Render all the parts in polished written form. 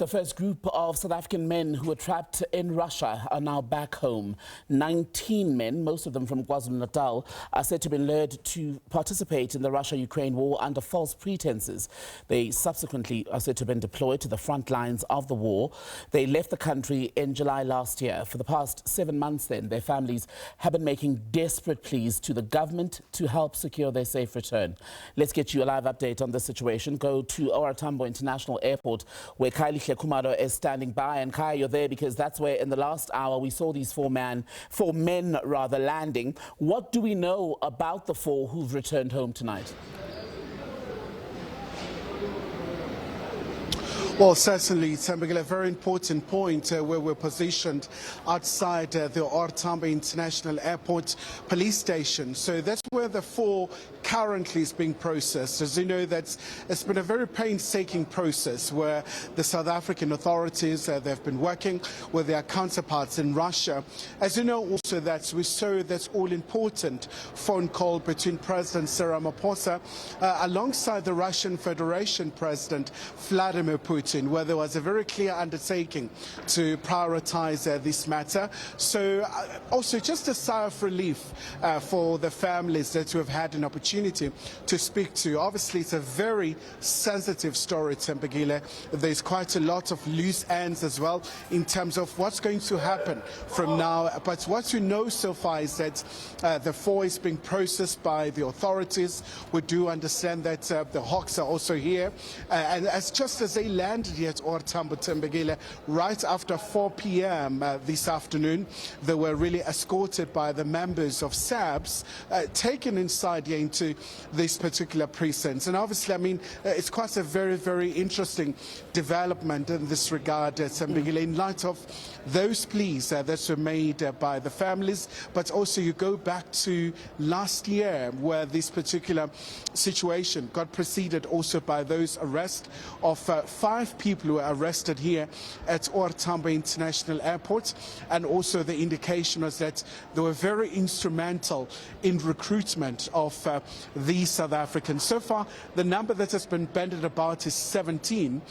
The first group of South African men who were trapped in Russia are now back home. 19 men, most of them from KwaZulu-Natal, are said to have been lured to participate in the Russia-Ukraine war under false pretenses. They subsequently are said to have been deployed to the front lines of the war. They left the country in July last year. For the past 7 months then, their families have been making desperate pleas to the government to help secure their safe return. Let's get you a live update on this situation. Go to Tambo International Airport, where Khayelihle Khumalo is standing by. And Kaya, you're there because that's where in the last hour we saw these four men landing. What do we know about the four who've returned home tonight? Well, certainly, Tambo, a very important point where we're positioned outside the Tambo International Airport police station. So that's where the four currently is being processed. As you know, it's been a very painstaking process where the South African authorities, they've been working with their counterparts in Russia. As you know also that we saw that all-important phone call between President Cyril Ramaphosa alongside the Russian Federation President Vladimir Putin, where there was a very clear undertaking to prioritize this matter. So also just a sigh of relief for the families that have had an opportunity to speak to. Obviously, it's a very sensitive story, Thembekile. There's quite a lot of loose ends as well in terms of what's going to happen from now. But what we know so far is that the four is being processed by the authorities. We do understand that the Hawks are also here. And just as they landed here at Tambo, Thembekile, right after 4 p.m. This afternoon, they were really escorted by the members of SABC, taken inside here into this particular precinct. And obviously, I mean, it's quite a very, very interesting development in this regard, Thembekile, in light of those pleas that were made by the families. But also you go back to last year where this particular situation got preceded also by those arrests of 5 people who were arrested here at Tambo International Airport. And also the indication was that they were very instrumental in recruitment of these South Africans. So far, the number that has been bandied about is 17.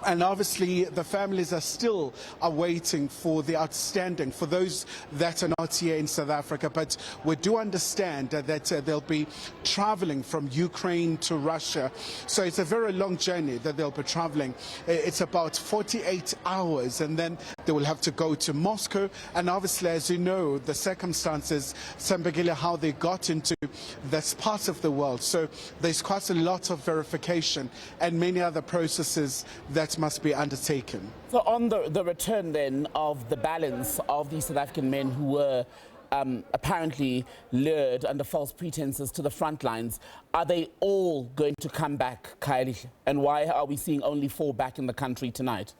And obviously, the families are still awaiting for the outstanding, for those that are not here in South Africa. But we do understand that they'll be traveling from Ukraine to Russia. So it's a very long journey that they'll be traveling. It's about 48 hours, and then they will have to go to Moscow. And obviously, as you know, the circumstances, Thembekile, how they got into this part of the world. So there's quite a lot of verification and many other processes that must be undertaken. So on the return then of the balance of these South African men who were apparently lured under false pretenses to the front lines, are they all going to come back, Khayelihle? And why are we seeing only 4 back in the country tonight?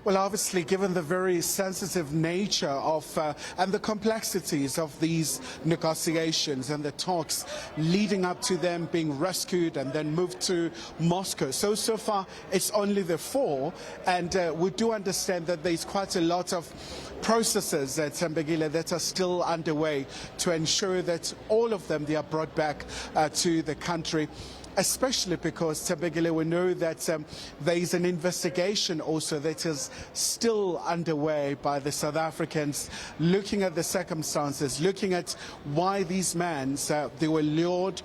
Well, obviously, given the very sensitive nature of and the complexities of these negotiations and the talks leading up to them being rescued and then moved to Moscow. So far, it's only the 4. And we do understand that there's quite a lot of processes at Thembekile that are still underway to ensure that all of them, they are brought back to the country. Especially because, Thembekile, we know that there is an investigation also that is still underway by the South Africans, looking at the circumstances, looking at why these men, they were lured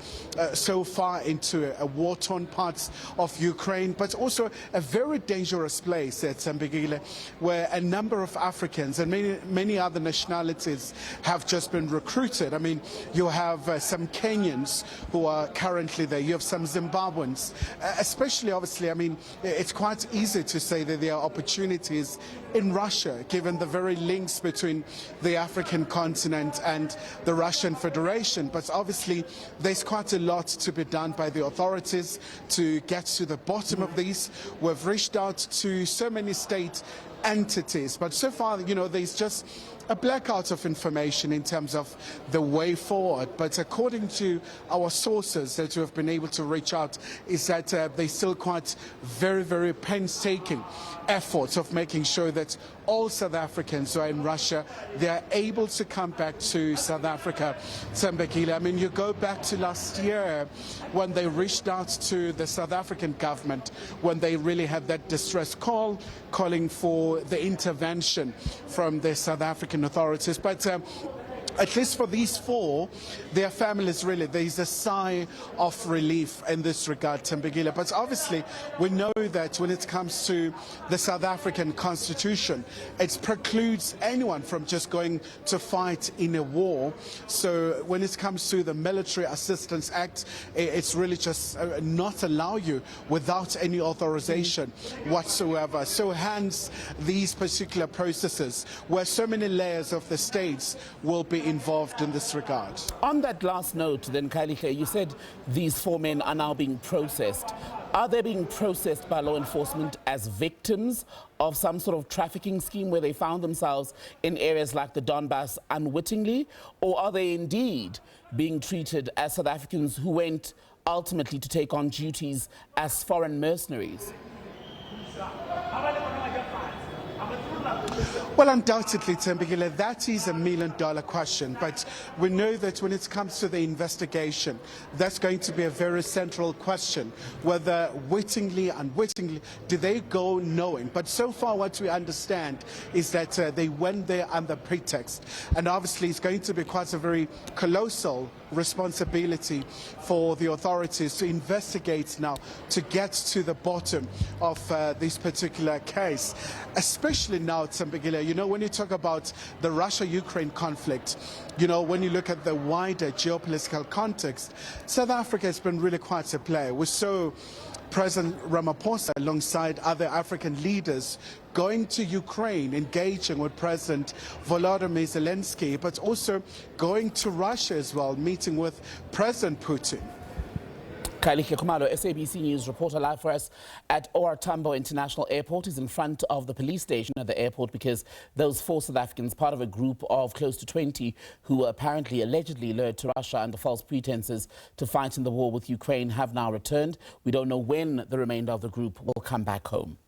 so far into a war-torn parts of Ukraine, but also a very dangerous place at Thembekile, where a number of Africans and many other nationalities have just been recruited. I mean, you have some Kenyans who are currently there. You have some Zimbabweans, especially, obviously, I mean, it's quite easy to say that there are opportunities in Russia, given the very links between the African continent and the Russian Federation. But obviously, there's quite a lot to be done by the authorities to get to the bottom of these. We've reached out to so many state entities. But so far, you know, there's just a blackout of information in terms of the way forward. But according to our sources that we have been able to reach out, is that they still quite very, very painstaking efforts of making sure that all South Africans who are in Russia, they are able to come back to South Africa. Khayelihle, I mean, you go back to last year when they reached out to the South African government, when they really had that distress call, calling for the intervention from the South African authorities. But at least for these four, their families, really, there is a sigh of relief in this regard, Khayelihle. But obviously, we know that when it comes to the South African Constitution, it precludes anyone from just going to fight in a war. So when it comes to the Military Assistance Act, it's really just not allow you without any authorization whatsoever. So hence, these particular processes, where so many layers of the states will be involved in this regard. On that last note, then, Khayelihle, you said these four men are now being processed. Are they being processed by law enforcement as victims of some sort of trafficking scheme where they found themselves in areas like the Donbass unwittingly? Or are they indeed being treated as South Africans who went ultimately to take on duties as foreign mercenaries? Well, undoubtedly, Khayelihle, that is $1 million question. But we know that when it comes to the investigation, that's going to be a very central question, whether wittingly, unwittingly, do they go knowing? But so far what we understand is that they went there under pretext. And obviously it's going to be quite a very colossal responsibility for the authorities to investigate now, to get to the bottom of this particular case. Especially now, Khayelihle, you know, when you talk about the Russia-Ukraine conflict, you know, when you look at the wider geopolitical context, South Africa has been really quite a player. We saw President Ramaphosa alongside other African leaders going to Ukraine, engaging with President Volodymyr Zelensky, but also going to Russia as well, meeting with President Putin. Khayelihle Khumalo, SABC News reporter, live for us at Tambo International Airport. Is in front of the police station at the airport because those four South Africans, part of a group of close to 20 who were apparently allegedly lured to Russia under false pretenses to fight in the war with Ukraine, have now returned. We don't know when the remainder of the group will come back home.